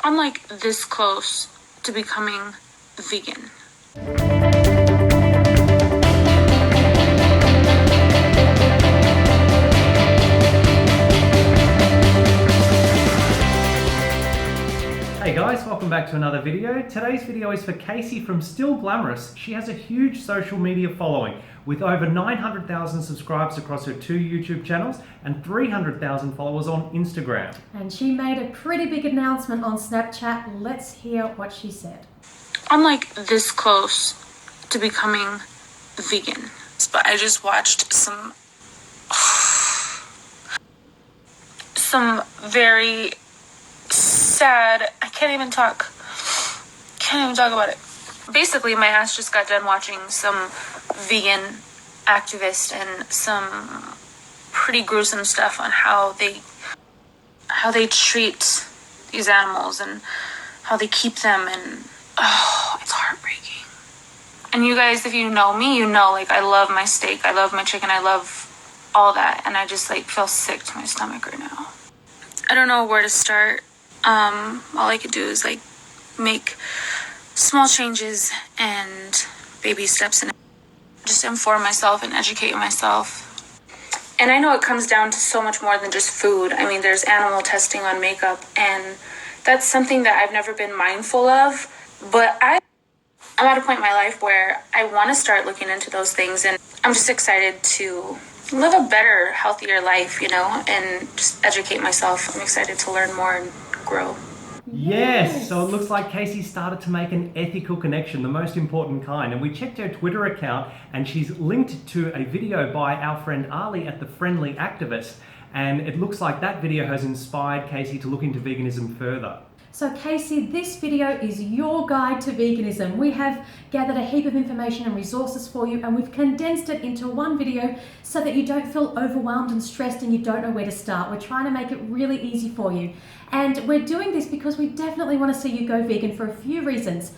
I'm like this close to becoming vegan. Hey guys, welcome back to another video. Today's video is for Casey from stillGLAMORUS. She has a huge social media following with over 900,000 subscribers across her 2 YouTube channels and 300,000 followers on Instagram. And she made a pretty big announcement on Snapchat. Let's hear what she said. I'm like this close to becoming vegan. But I just watched some very sad, I can't even talk about it. Basically, my ass just got done watching some vegan activists and some pretty gruesome stuff on how they treat these animals and how they keep them, and it's heartbreaking. And you guys, if you know me, you know, like, I love my steak, I love my chicken, I love all that, and I just like feel sick to my stomach right now. I don't know where to start. All I could do is like make small changes and baby steps and just inform myself and educate myself. And I know it comes down to so much more than just food. I mean, there's animal testing on makeup, and that's something that I've never been mindful of. But I'm at a point in my life where I want to start looking into those things, and I'm just excited to live a better, healthier life, you know, and just educate myself. I'm excited to learn more and grow. Yes, so it looks like Casey started to make an ethical connection, the most important kind. And we checked her Twitter account and she's linked to a video by our friend Ali at The Friendly Activist. And it looks like that video has inspired Casey to look into veganism further. So Casey, this video is your guide to veganism. We have gathered a heap of information and resources for you, and we've condensed it into one video so that you don't feel overwhelmed and stressed and you don't know where to start. We're trying to make it really easy for you. And we're doing this because we definitely want to see you go vegan for a few reasons.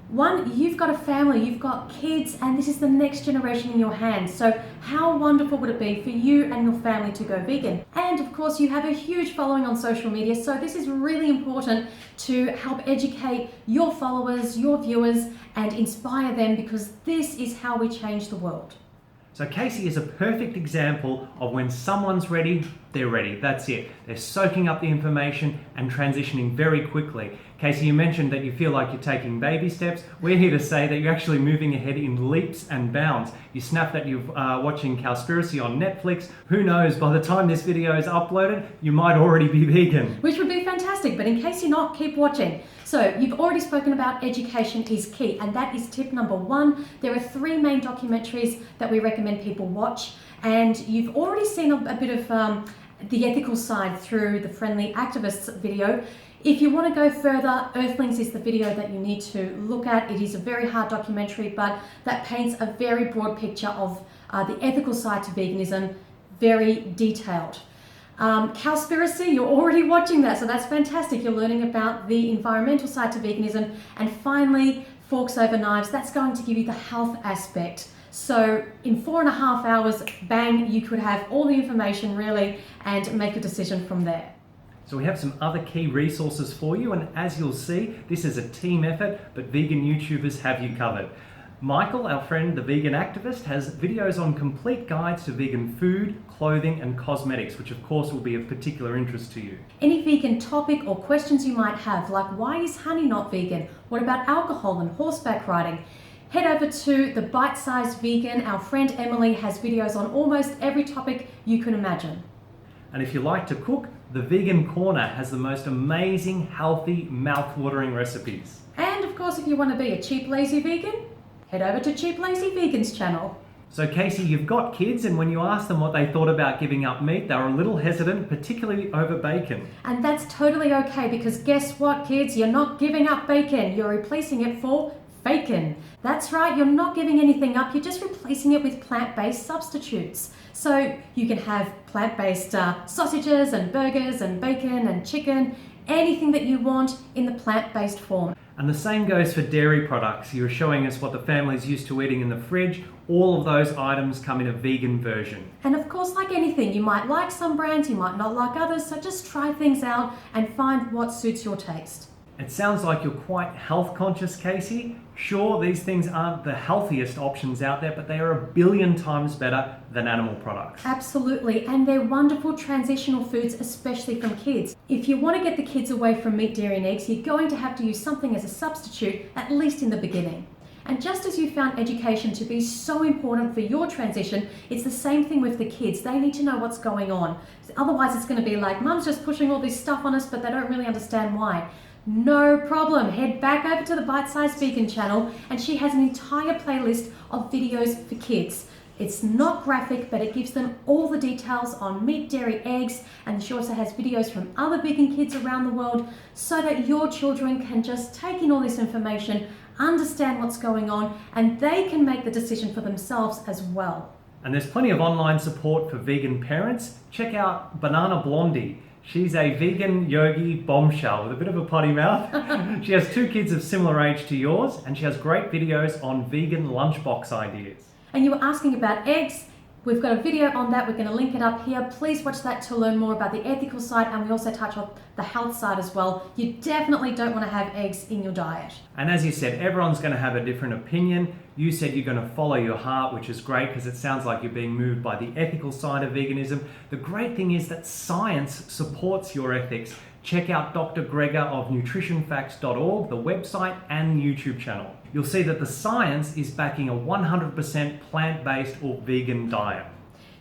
One, you've got a family, you've got kids, and this is the next generation in your hands. So how wonderful would it be for you and your family to go vegan? And of course, you have a huge following on social media, so this is really important to help educate your followers, your viewers, and inspire them, because this is how we change the world. So Casey is a perfect example of when someone's ready, they're ready. That's it. They're soaking up the information and transitioning very quickly. Casey, you mentioned that you feel like you're taking baby steps. We're here to say that you're actually moving ahead in leaps and bounds. You snapped that you're watching Cowspiracy on Netflix. Who knows, by the time this video is uploaded, you might already be vegan. Which would be fantastic, but in case you're not, keep watching. So you've already spoken about education is key, and that is tip number 1. There are 3 main documentaries that we recommend people watch, and you've already seen a bit of the ethical side through the Friendly Activists video. If you want to go further, Earthlings is the video that you need to look at. It is a very hard documentary, but that paints a very broad picture of the ethical side to veganism, very detailed. Cowspiracy, you're already watching that, so that's fantastic. You're learning about the environmental side to veganism. And finally, Forks Over Knives, that's going to give you the health aspect. So in 4.5 hours, bang, you could have all the information really and make a decision from there. So we have some other key resources for you, and as you'll see, this is a team effort, but vegan YouTubers have you covered. Michael, our friend, the vegan activist, has videos on complete guides to vegan food, clothing, and cosmetics, which of course will be of particular interest to you. Any vegan topic or questions you might have, like why is honey not vegan? What about alcohol and horseback riding? Head over to The Bite-Sized Vegan. Our friend Emily has videos on almost every topic you can imagine. And if you like to cook, the Vegan Corner has the most amazing, healthy, mouth-watering recipes. And of course, if you want to be a cheap, lazy vegan, head over to Cheap Lazy Vegan's channel. So Casey, you've got kids, and when you asked them what they thought about giving up meat, they were a little hesitant, particularly over bacon. And that's totally okay, because guess what, kids? You're not giving up bacon. You're replacing it for bacon. That's right, you're not giving anything up, you're just replacing it with plant-based substitutes. So you can have plant-based sausages and burgers and bacon and chicken, anything that you want in the plant-based form. And the same goes for dairy products. You're showing us what the family's used to eating in the fridge. All of those items come in a vegan version. And of course, like anything, you might like some brands, you might not like others, so just try things out and find what suits your taste. It sounds like you're quite health conscious, Kasey. Sure, these things aren't the healthiest options out there, but they are 1 billion times better than animal products. Absolutely, and they're wonderful transitional foods, especially from kids. If you want to get the kids away from meat, dairy and eggs, you're going to have to use something as a substitute, at least in the beginning. And just as you found education to be so important for your transition, it's the same thing with the kids. They need to know what's going on. Otherwise, it's going to be like, Mum's just pushing all this stuff on us, but they don't really understand why. No problem. Head back over to the Bite Size Vegan channel, and she has an entire playlist of videos for kids. It's not graphic, but it gives them all the details on meat, dairy, eggs, and she also has videos from other vegan kids around the world so that your children can just take in all this information, understand what's going on, and they can make the decision for themselves as well. And there's plenty of online support for vegan parents. Check out BananaBlondie. She's a vegan yogi bombshell with a bit of a potty mouth. She has 2 kids of similar age to yours, and she has great videos on vegan lunchbox ideas. And you were asking about eggs. We've got a video on that. We're going to link it up here. Please watch that to learn more about the ethical side, and we also touch on the health side as well. You definitely don't want to have eggs in your diet. And as you said, everyone's going to have a different opinion. You said you're going to follow your heart, which is great because it sounds like you're being moved by the ethical side of veganism. The great thing is that science supports your ethics. Check out Dr. Gregor of nutritionfacts.org, the website and YouTube channel. You'll see that the science is backing a 100% plant-based or vegan diet.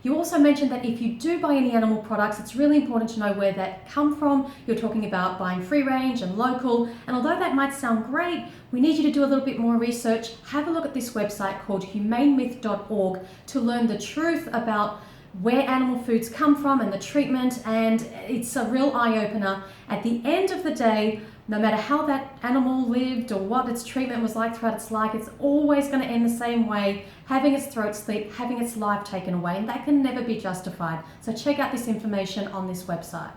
You also mentioned that if you do buy any animal products, it's really important to know where that come from. You're talking about buying free range and local, and although that might sound great, we need you to do a little bit more research. Have a look at this website called humanemyth.org to learn the truth about where animal foods come from and the treatment, and it's a real eye-opener. At the end of the day, no matter how that animal lived or what its treatment was like throughout its life, it's always going to end the same way, having its throat slit, having its life taken away, and that can never be justified. So check out this information on this website.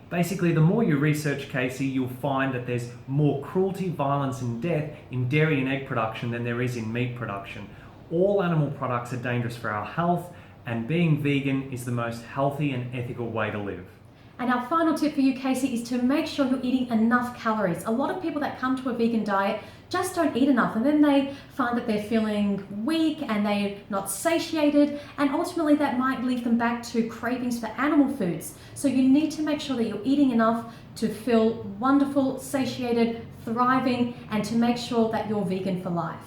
Basically, the more you research, Kasey, you'll find that there's more cruelty, violence and death in dairy and egg production than there is in meat production. All animal products are dangerous for our health, and being vegan is the most healthy and ethical way to live. And our final tip for you, Kasey, is to make sure you're eating enough calories. A lot of people that come to a vegan diet just don't eat enough, and then they find that they're feeling weak and they're not satiated, and ultimately that might lead them back to cravings for animal foods. So you need to make sure that you're eating enough to feel wonderful, satiated, thriving, and to make sure that you're vegan for life.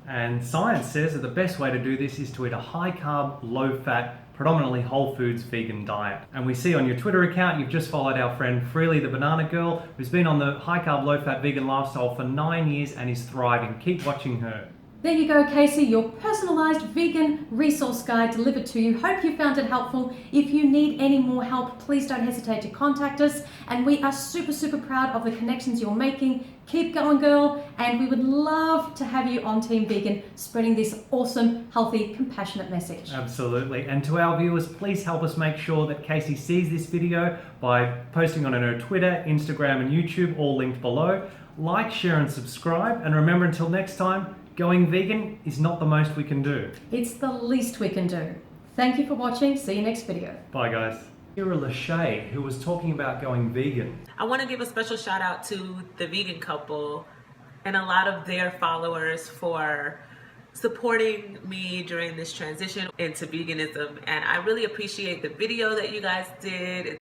And science says that the best way to do this is to eat a high-carb, low-fat, predominantly whole foods vegan diet. And we see on your Twitter account, you've just followed our friend Freely the Banana Girl, who's been on the high-carb, low-fat vegan lifestyle for 9 years and is thriving. Keep watching her. There you go, Kasey, your personalized vegan resource guide delivered to you. Hope you found it helpful. If you need any more help, please don't hesitate to contact us. And we are super, super proud of the connections you're making. Keep going, girl. And we would love to have you on Team Vegan, spreading this awesome, healthy, compassionate message. Absolutely. And to our viewers, please help us make sure that Kasey sees this video by posting on her Twitter, Instagram, and YouTube, all linked below. Like, share, and subscribe. And remember, until next time, going vegan is not the most we can do. It's the least we can do. Thank you for watching. See you next video. Bye, guys. Kira Lachey, who was talking about going vegan. I want to give a special shout out to the vegan couple and a lot of their followers for supporting me during this transition into veganism. And I really appreciate the video that you guys did.